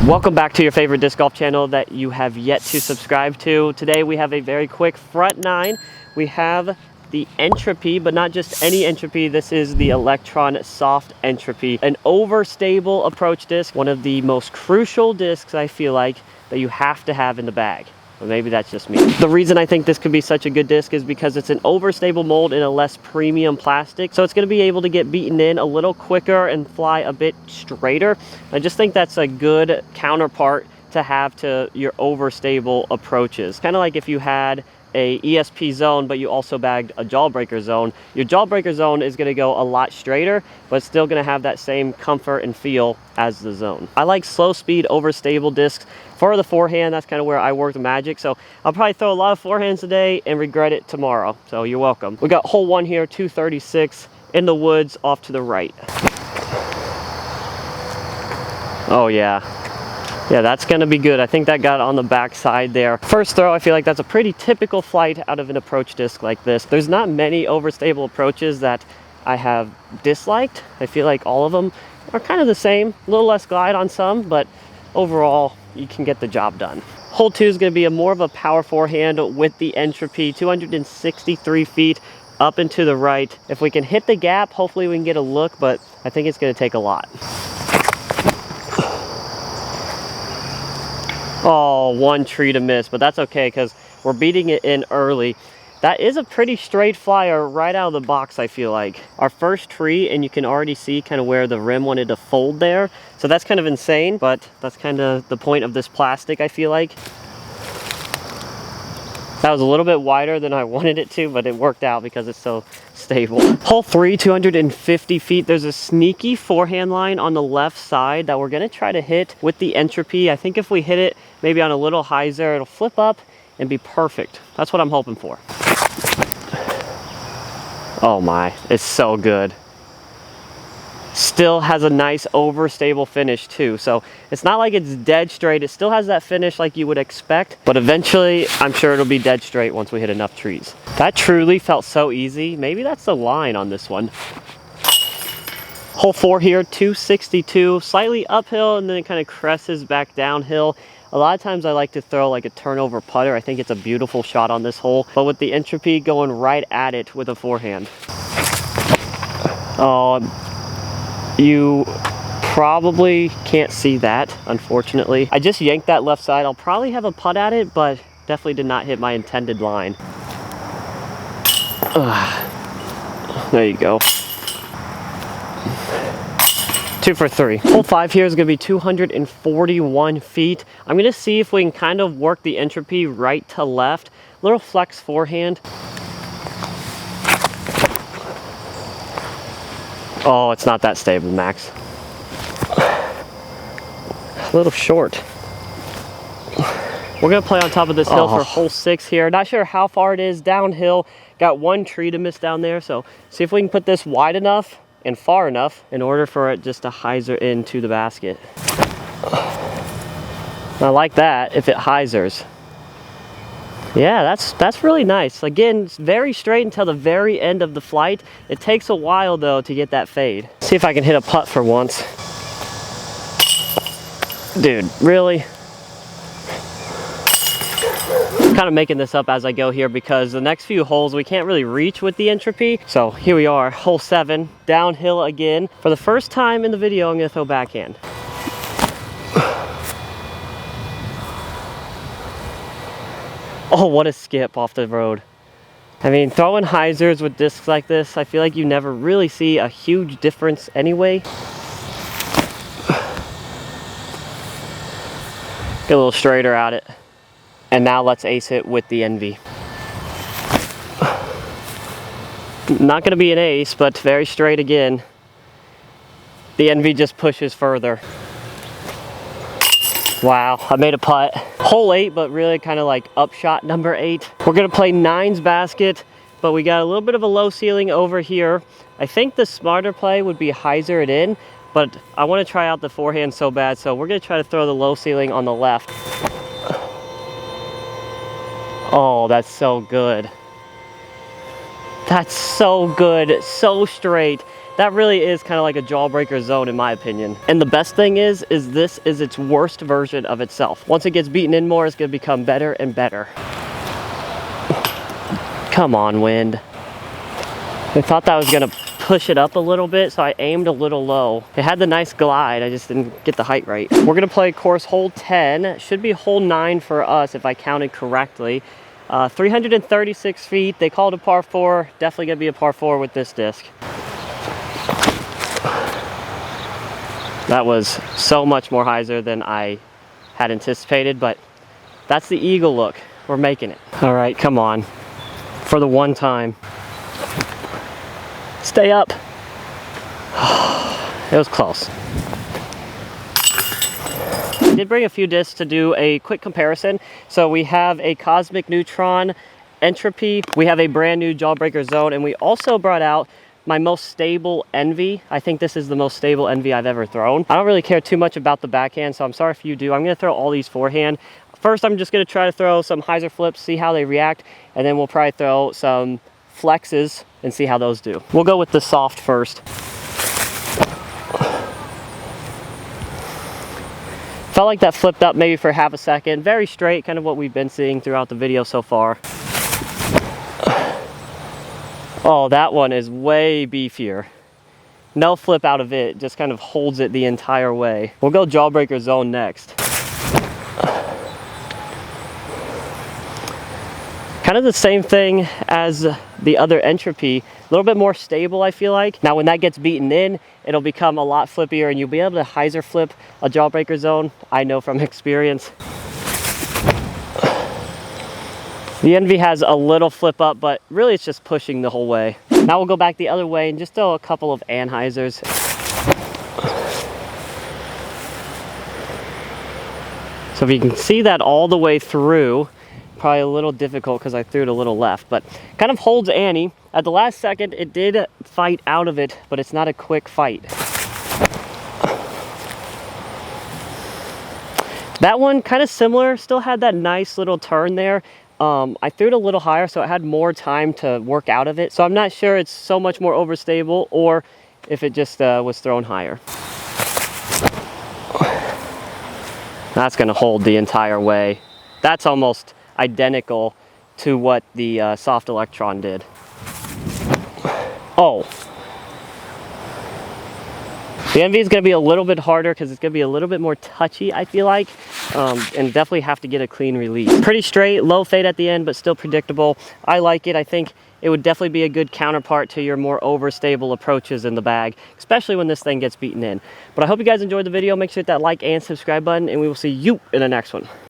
Welcome back to your favorite disc golf channel that you have yet to subscribe to. Today we have a very quick front nine. We have the Entropy, but not just any Entropy. This is the Electron Soft Entropy, an overstable approach disc, one of the most crucial discs I feel like that you have to have in the bag. Or maybe that's just me. The reason I think this could be such a good disc is because it's an overstable mold in a less premium plastic. So it's going to be able to get beaten in a little quicker and fly a bit straighter. I just think that's a good counterpart to have to your overstable approaches. Kind of like if you had a ESP zone, but you also bagged a jawbreaker zone. Your jawbreaker zone is going to go a lot straighter, but still going to have that same comfort and feel as the zone. I like slow speed overstable discs for the forehand. That's kind of where I work the magic. So I'll probably throw a lot of forehands today and regret it tomorrow. So you're welcome. We got hole one here, 236 in the woods off to the right. Oh yeah. Yeah, that's gonna be good. I think that got on the back side there. First throw, I feel like that's a pretty typical flight out of an approach disc like this. There's not many overstable approaches that I have disliked. I feel like all of them are kind of the same. A little less glide on some, but overall, you can get the job done. Hole two is gonna be more of a power forehand with the Entropy, 263 feet up and to the right. If we can hit the gap, hopefully we can get a look, but I think it's gonna take a lot. Oh, one tree to miss, but that's okay because we're beating it in early. That is a pretty straight flyer right out of the box, I feel like. Our first tree, and you can already see kind of where the rim wanted to fold there. So that's kind of insane, but that's kind of the point of this plastic, I feel like. That was a little bit wider than I wanted it to, but it worked out because it's so stable. Hole three, 250 feet. There's a sneaky forehand line on the left side that we're gonna try to hit with the Entropy. I think if we hit it maybe on a little hyzer, it'll flip up and be perfect. That's what I'm hoping for. Oh my, it's so good. Still has a nice overstable finish too. So it's not like it's dead straight. It still has that finish like you would expect, but eventually I'm sure it'll be dead straight once we hit enough trees. That truly felt so easy. Maybe that's the line on this one. Hole four here, 262, slightly uphill and then it kind of crests back downhill. A lot of times I like to throw like a turnover putter. I think it's a beautiful shot on this hole, but with the Entropy going right at it with a forehand. Oh, you probably can't see that, unfortunately. I just yanked that left side. I'll probably have a putt at it, but definitely did not hit my intended line. There you go. 2 for 3. Hole five here is gonna be 241 feet. I'm gonna see if we can kind of work the Entropy right to left. Little flex forehand. Oh, it's not that stable, Max. A little short. We're gonna play on top of this hill for hole six here. Not sure how far it is downhill. Got one tree to miss down there, so see if we can put this wide enough and far enough in order for it just to hyzer into the basket. I like that if it hyzers. Yeah, that's really nice. Again, it's very straight until the very end of the flight. It takes a while though to get that fade. See if I can hit a putt for once. Dude, really? I'm kind of making this up as I go here because the next few holes we can't really reach with the Entropy. So here we are, hole 7, downhill again. For the first time in the video, I'm gonna throw backhand. Oh, what a skip off the road. I mean, throwing hyzers with discs like this, I feel like you never really see a huge difference anyway. Get a little straighter at it. And now let's ace it with the Envy. Not gonna be an ace, but very straight again. The Envy just pushes further. Wow, I made a putt. Hole 8, but really kind of like upshot number 8. We're gonna play 9's basket, but we got a little bit of a low ceiling over here. I think the smarter play would be hyzer it in, but I wanna try out the forehand so bad, so we're gonna try to throw the low ceiling on the left. Oh, that's so good. That's so good, so straight. that really is kind of like a jawbreaker zone in my opinion. And the best thing is this is its worst version of itself. Once it gets beaten in more, it's gonna become better and better. Come on, wind. I thought that was gonna push it up a little bit, so I aimed a little low. It had the nice glide, I just didn't get the height right. We're gonna play course hole 10. It should be hole 9 for us if I counted correctly. 336 feet, they called a par 4. Definitely gonna be a par 4 with this disc. That was so much more hyzer than I had anticipated, but that's the eagle look. We're making it. All right, come on. For the one time. Stay up. It was close. I did bring a few discs to do a quick comparison. So we have a Cosmic Neutron Entropy. We have a brand new Jawbreaker Zone, and we also brought out my most stable Envy. I think this is the most stable Envy I've ever thrown. I don't really care too much about the backhand, so I'm sorry if you do. I'm gonna throw all these forehand. First, I'm just gonna try to throw some hyzer flips, see how they react, and then we'll probably throw some flexes and see how those do. We'll go with the soft first. Felt like that flipped up maybe for half a second. Very straight, kind of what we've been seeing throughout the video so far. Oh, that one is way beefier. No flip out of it, just kind of holds it the entire way. We'll go Jawbreaker Zone next. Kind of the same thing as the other Entropy, a little bit more stable I feel like. Now when that gets beaten in, it'll become a lot flippier and you'll be able to hyzer flip a Jawbreaker Zone, I know from experience. The Envy has a little flip up, but really it's just pushing the whole way. Now we'll go back the other way and just throw a couple of anhyzers. So if you can see that all the way through, probably a little difficult because I threw it a little left, but kind of holds Annie. At the last second, it did fight out of it, but it's not a quick fight. That one kind of similar, still had that nice little turn there. I threw it a little higher, so it had more time to work out of it. So I'm not sure it's so much more overstable or if it just was thrown higher. That's gonna hold the entire way. That's almost identical to what the soft Electron did. Oh. The Envy is going to be a little bit harder because it's going to be a little bit more touchy, I feel like, and definitely have to get a clean release. Pretty straight, low fade at the end, but still predictable. I like it. I think it would definitely be a good counterpart to your more overstable approaches in the bag, especially when this thing gets beaten in. But I hope you guys enjoyed the video. Make sure to hit that like and subscribe button, and we will see you in the next one.